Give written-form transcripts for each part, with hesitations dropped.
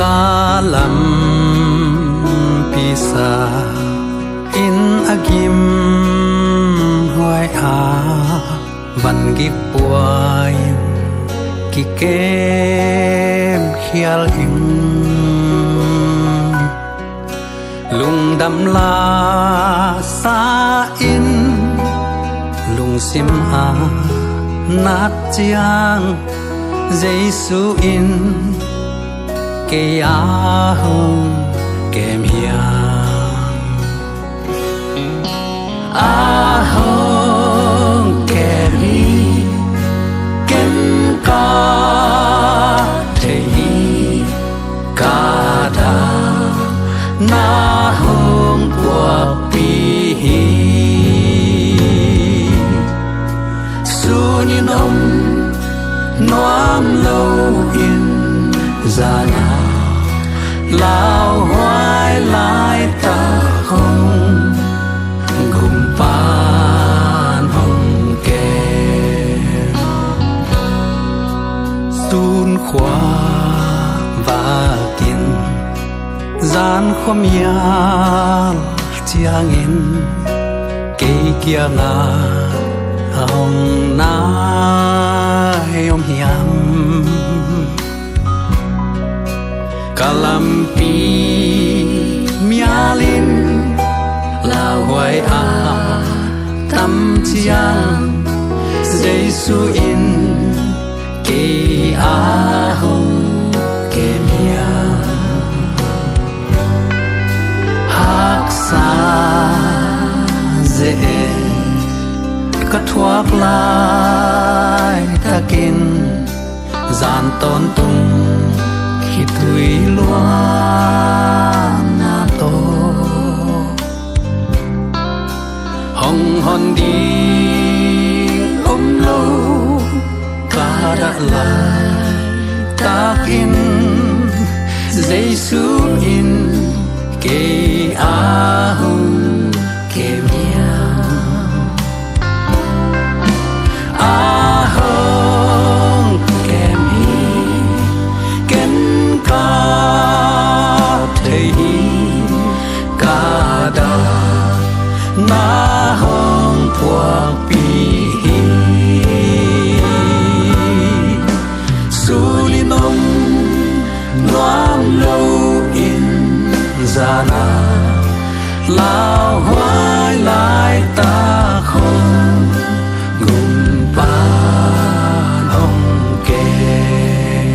kalam pisa in agim hoài a van gip puai ki kem khial in lung đam la sa in lung sim a nát chiang Giêsu in ke a hong kem hiang a hong kem hi kem ka thei ka da na hong qua pi sunin om noam lâu in ra na lao hoài lại ta không gồm pan hồng kèm sun khoa và kiên gian khom ya chiang in cây kia ngà hồng na om hiam kalampi mialin la hoài a tam chiang Giêsu in ke a hong kem hiang hak sa dễ cắt thoát lại takin gian tôn tung khi thủy loan na to hồng hòn đi ôm lâu cả đã lại takin Giêsu in ke a hong kem na hong puak pi sulinom noam lâu in ra na lao hoài lại ta không gồm ban hồng kèm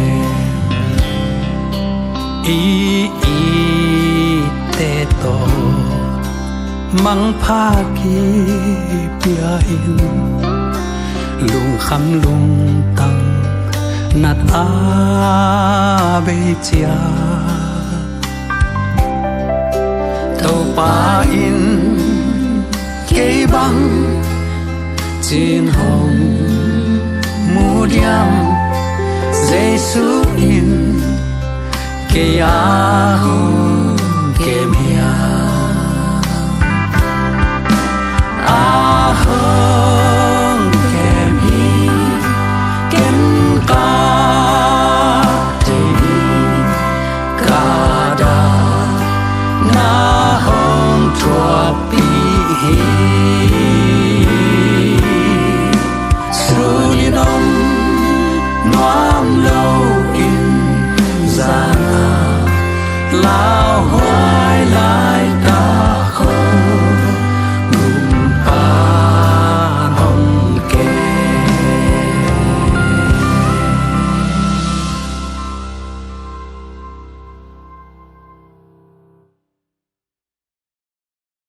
y tê tô mang pha ki pia in lung kham lung tang nat a be chia tàu pa in ke bang chin hồng mu diam Giêsu in ke a hong kem hiang a hong kem hi kem ka thei ka da na hong thua pi sulinom noam lâu in ra na la